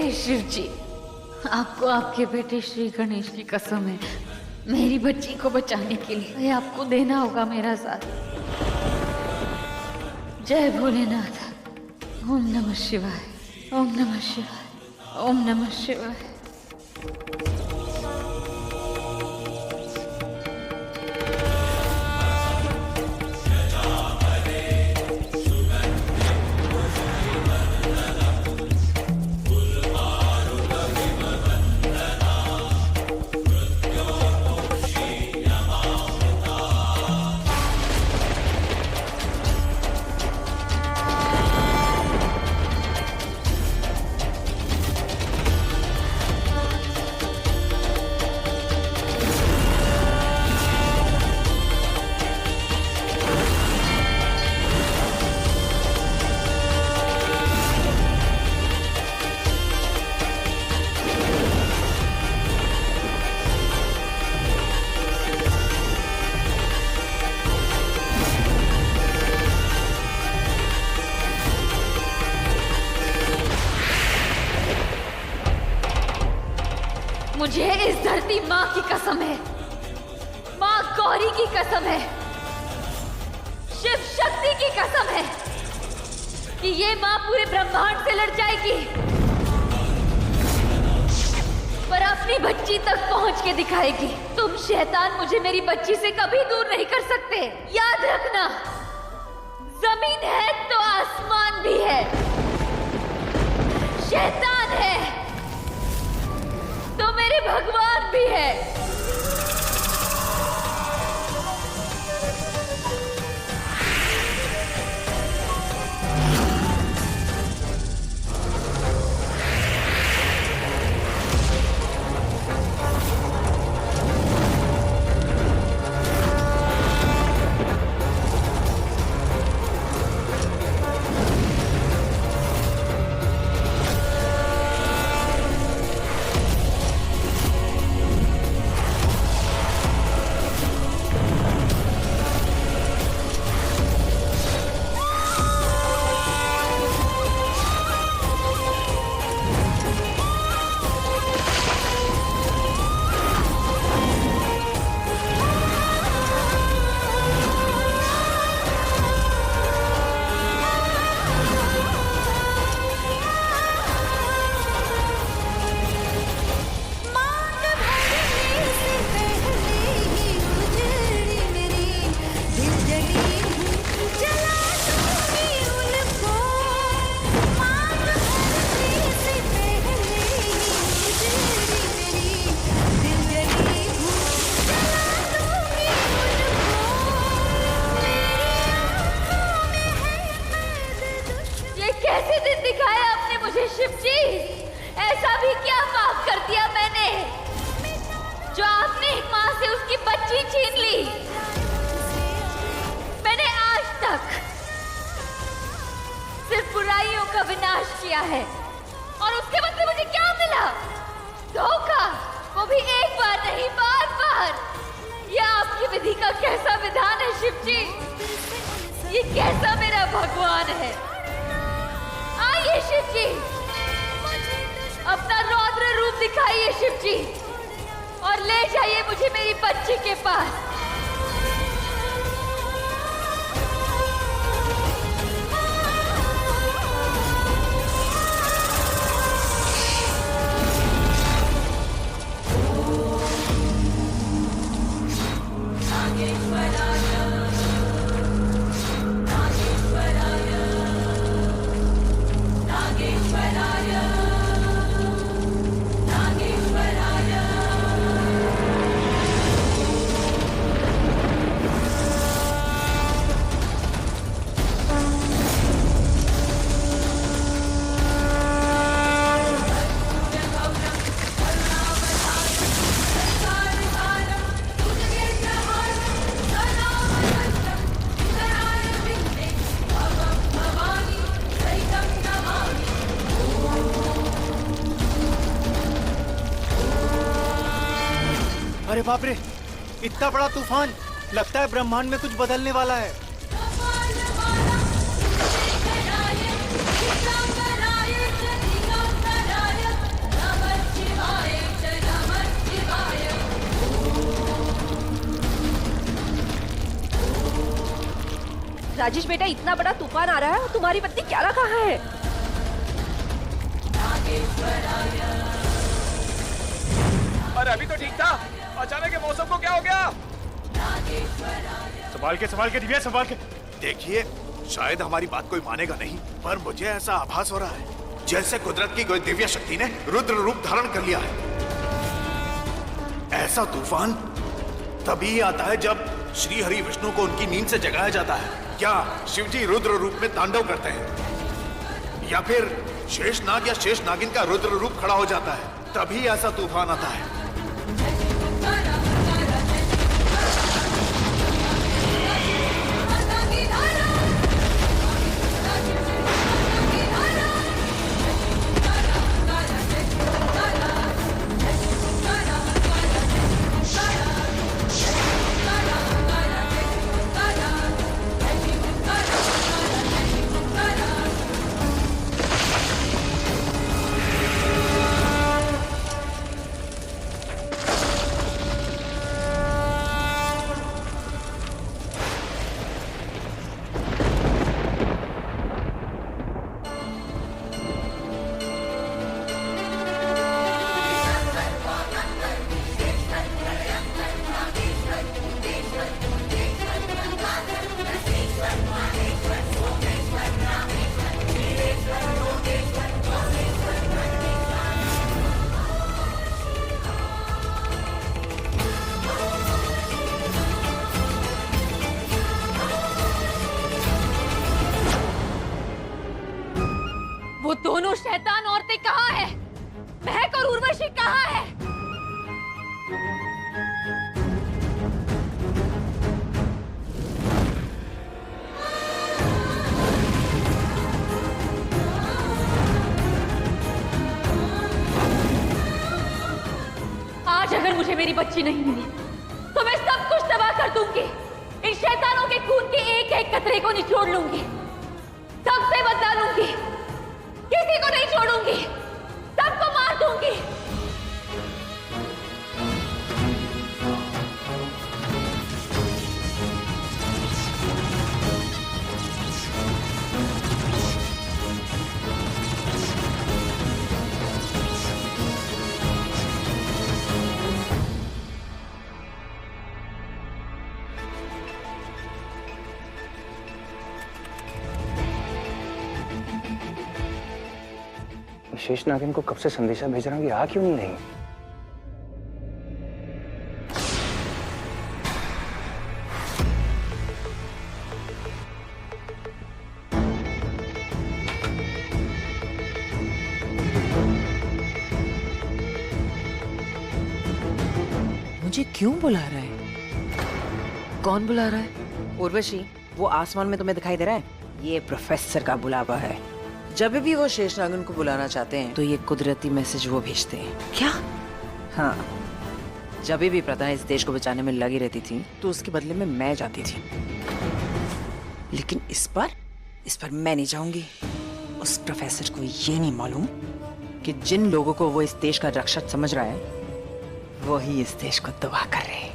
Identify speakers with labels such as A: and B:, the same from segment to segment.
A: हे शिव जी, आपको आपके बेटे श्री गणेश की कसम है, मेरी बच्ची को बचाने के लिए आपको देना होगा मेरा साथ। जय भोलेनाथ। ओम नमः शिवाय, ओम नमः शिवाय, ओम नमः शिवाय। मुझे इस धरती माँ की कसम है, माँ गौरी की कसम है, शिव शक्ति की कसम है कि ये माँ पूरे ब्रह्मांड से लड़ जाएगी, पर अपनी बच्ची तक पहुंच के दिखाएगी। तुम शैतान मुझे मेरी बच्ची से कभी दूर नहीं कर सकते। याद रखना, जमीन है तो आसमान भी है, शैतान है तो मेरे भगवान भी है। शिव जी, ऐसा भी क्या पाप कर दिया मैंने जो आपने माँ से उसकी बच्ची छीन ली। मैंने आज तक सिर्फ बुराइयों का विनाश किया है और उसके बदले मुझे क्या मिला? धोखा, वो भी एक बार नहीं, बार बार। यह आपकी विधि का कैसा विधान है शिव जी? ये कैसा मेरा भगवान है? आइए शिव जी, अपना रौद्र रूप दिखाइए शिव जी, और ले जाइए मुझे मेरी बच्ची के पास।
B: अरे बाप रे, इतना बड़ा तूफान! लगता है ब्रह्मांड में कुछ बदलने वाला है।
C: राजेश बेटा, इतना बड़ा तूफान आ रहा है और तुम्हारी पत्नी क्यारा कहाँ है?
D: अरे अभी तो ठीक था, अचानक ये मौसम को क्या हो गया?
B: संभाल के दिव्या, संभाल के।
E: देखिए, शायद हमारी बात कोई मानेगा नहीं, पर मुझे ऐसा आभास हो रहा है जैसे कुदरत की कोई दिव्य शक्ति ने रुद्र रूप धारण कर लिया है। ऐसा तूफान तभी आता है जब श्री हरि विष्णु को उनकी नींद से जगाया जाता है। क्या शिवजी रुद्र रूप में तांडव करते हैं, या फिर शेषनाग या शेष नागिन का रुद्र रूप खड़ा हो जाता है, तभी ऐसा तूफान आता है।
A: वो दोनों शैतान औरतें कहाँ हैं? महक और उर्वशी कहाँ है? आज अगर मुझे मेरी बच्ची नहीं मिली तो मैं सब कुछ तबाह कर दूंगी। इन शैतानों के खून के एक एक कतरे को निचोड़ लूंगी, सबसे बदला लूंगी, किसी को नहीं छोड़ूंगी, सबको मार दूंगी।
F: शेष नागिन को कब से संदेशा भेज रहा हूँ, ये आ क्यों नहीं रही?
G: मुझे क्यों बुला रहा है? कौन बुला रहा है?
C: उर्वशी, वो आसमान में तुम्हें दिखाई दे रहा है? ये प्रोफेसर का बुलावा है।
G: जब भी वो शेषनागन को बुलाना चाहते हैं तो ये कुदरती मैसेज वो भेजते हैं।
C: क्या?
G: हाँ, जब भी प्रथा इस देश को बचाने में लगी रहती थी तो उसके बदले में मैं जाती थी, लेकिन इस बार मैं नहीं जाऊंगी। उस प्रोफेसर को ये नहीं मालूम कि जिन लोगों को वो इस देश का रक्षक समझ रहा है वो ही इस देश को तबाह कर रहे हैं।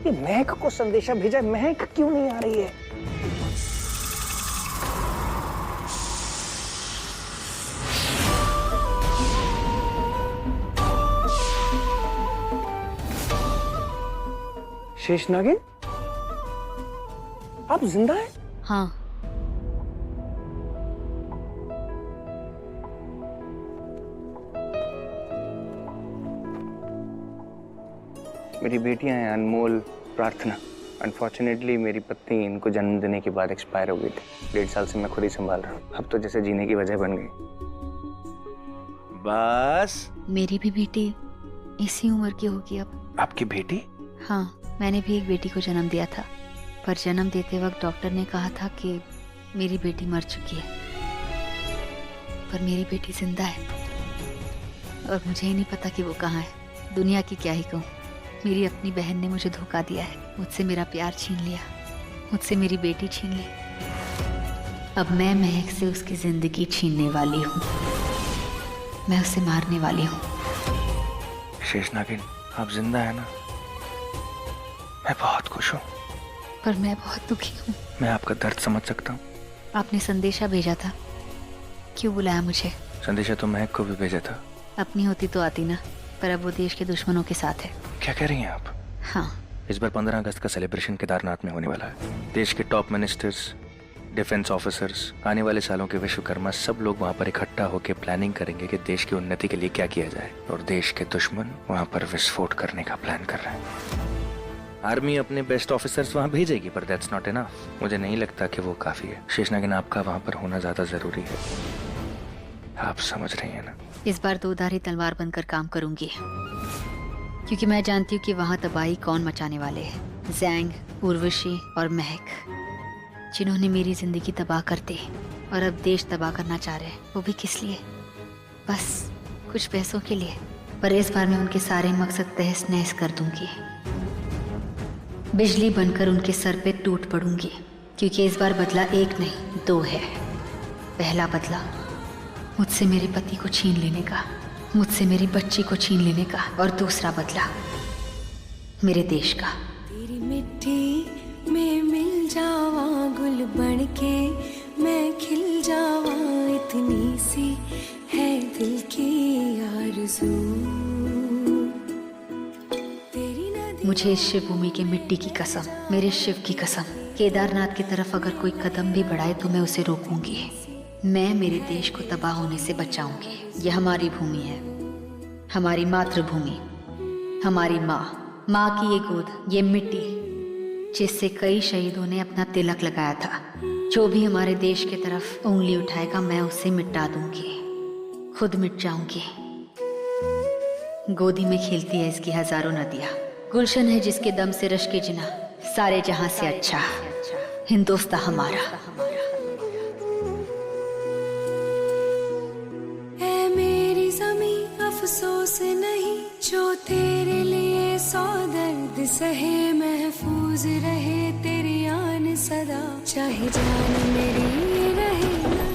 F: ये महक को संदेशा भेजा, महक क्यों नहीं आ रही है? शेष नागिन, आप जिंदा हैं?
A: हाँ,
F: मेरी बेटियां हैं अनमोल, प्रार्थना। अनफॉर्चुनेटली मेरी पत्नी इनको जन्म देने के बाद एक्सपायर हो गई थी। 1.5 साल से मैं खुद ही संभाल रहा हूँ। अब तो जैसे जीने की वजह बन गई। बस
H: मेरी भी बेटी इसी उम्र की होगी अब।
F: आपकी बेटी?
H: हाँ, मैंने भी एक बेटी को जन्म दिया था, पर जन्म देते वक्त डॉक्टर ने कहा था कि मेरी बेटी मर चुकी है, पर मेरी बेटी जिंदा है और मुझे ही नहीं पता कि वो कहाँ है। दुनिया की क्या ही कहूँ, मेरी अपनी बहन ने मुझे धोखा दिया है, मुझसे मेरा प्यार छीन लिया, मुझसे मेरी बेटी छीन ली। अब मैं महक से उसकी जिंदगी छीनने वाली हूँ। मैं उसे मारने वाली हूँ।
F: शेष नागिन, आप जिंदा है ना? मैं बहुत खुश हूँ।
H: पर मैं बहुत दुखी हूँ।
F: मैं आपका दर्द समझ सकता हूँ।
H: आपने संदेशा भेजा था, क्यों बुलाया मुझे?
F: संदेशा तो महक को भी भेजा था।
H: अपनी होती तो आती ना, पर अब वो देश के दुश्मनों के साथ है।
F: क्या कह रही हैं आप?
H: हाँ,
F: इस बार 15 अगस्त का सेलिब्रेशन केदारनाथ में होने वाला है। देश के टॉप मिनिस्टर्स, डिफेंस ऑफिसर्स, आने वाले सालों के विश्वकर्मा, सब लोग वहाँ पर इकट्ठा होकर प्लानिंग करेंगे कि देश की उन्नति के लिए क्या किया जाए। और देश के दुश्मन वहाँ पर विस्फोट करने का प्लान कर रहे हैं। आर्मी अपने बेस्ट ऑफिसर्स वहाँ भेजेगी, पर दैट्स नॉट इनफ। मुझे नहीं लगता कि वो काफी है। शेष नागिन, आपका वहाँ पर होना ज्यादा जरूरी है। आप समझ रही हैं ना?
H: इस बार दोधारी तलवार बनकर काम करूंगी, क्योंकि मैं जानती हूँ कि वहाँ तबाही कौन मचाने वाले हैं। जैंग, उर्वशी और महक, जिन्होंने मेरी जिंदगी तबाह कर दी और अब देश तबाह करना चाह रहे हैं। वो भी किस लिए? बस कुछ पैसों के लिए। पर इस बार मैं उनके सारे मकसद तहस नहस कर दूंगी। बिजली बनकर उनके सर पे टूट पड़ूंगी, क्योंकि इस बार बदला एक नहीं 2 है। पहला बदला मुझसे मेरे पति को छीन लेने का, मुझसे मेरी बच्ची को छीन लेने का, और दूसरा बदला मेरे देश का।
I: तेरी मिट्टी में मिल जावा गुल बन के, मैं खिल जावा, इतनी सी है दिल की आरज़ू।
H: मुझे इस शिव भूमि के मिट्टी की कसम, मेरे शिव की कसम, केदारनाथ की तरफ अगर कोई कदम भी बढ़ाए तो मैं उसे रोकूंगी। मैं मेरे देश को तबाह होने से बचाऊंगी। यह हमारी भूमि है, हमारी मातृभूमि, हमारी माँ की ये गोद, ये मिट्टी जिससे कई शहीदों ने अपना तिलक लगाया था। जो भी हमारे देश की तरफ उंगली उठाएगा मैं उसे मिटा दूंगी, खुद मिट जाऊंगी। गोदी में खेलती है इसकी हजारों नदियाँ, गुलशन है जिसके दम से रश के जिना, सारे जहां से अच्छा हिंदुस्तान हमारा।
I: ऐ मेरी ज़मीं अफसोस नहीं, जो तेरे लिए 100 दर्द सहे, महफूज रहे तेरी आन सदा, चाहे जान मेरी रहे न रहे।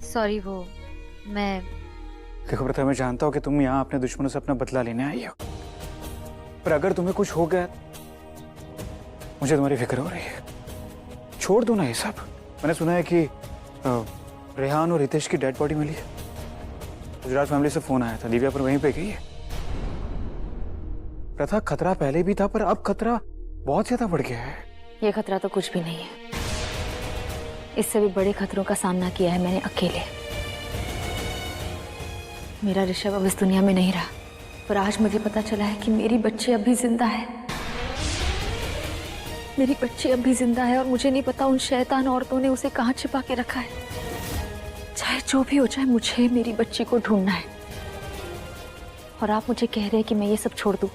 H: सॉरी, वो मैं
J: देखो प्रथा, मैं जानता हूँ कि तुम यहाँ अपने दुश्मनों से अपना बदला लेने आई हो, पर अगर तुम्हें कुछ हो गया मुझे तुम्हारी फिक्र हो रही है। छोड़ दो ना ये सब। मैंने सुना है कि रेहान और रितेश की डेड बॉडी मिली है। गुजरात फैमिली से फोन आया था, दिव्या पर वहीं पे गई है। प्रथा, खतरा पहले भी था, पर अब खतरा बहुत ज्यादा बढ़ गया है।
H: ये खतरा तो कुछ भी नहीं है। इससे भी बड़े खतरों का सामना किया है मैंने अकेले। मेरा ऋषभ अब इस दुनिया में नहीं रहा, पर आज मुझे पता चला है कि मेरी बच्ची अब भी जिंदा है। मेरी बच्ची अब भी जिंदा है और मुझे नहीं पता उन शैतान औरतों ने उसे कहाँ छिपा के रखा है। चाहे जो भी हो जाए, मुझे मेरी बच्ची को ढूंढना है। और आप मुझे कह रहे हैं कि मैं ये सब छोड़ दूं?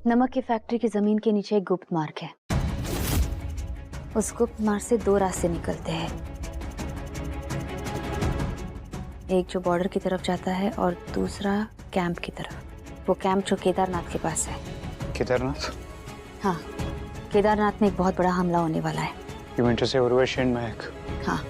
H: नमक की फैक्ट्री की जमीन के नीचे एक गुप्त मार्ग है। उस गुप्त मार्ग से 2 रास्ते निकलते हैं, एक जो बॉर्डर की तरफ जाता है और दूसरा कैंप की तरफ। वो कैंप जो केदारनाथ के पास है।
J: केदारनाथ?
H: हाँ, केदारनाथ में एक बहुत बड़ा हमला होने वाला है।
J: You mean to say Urvashi and महक?
H: हाँ,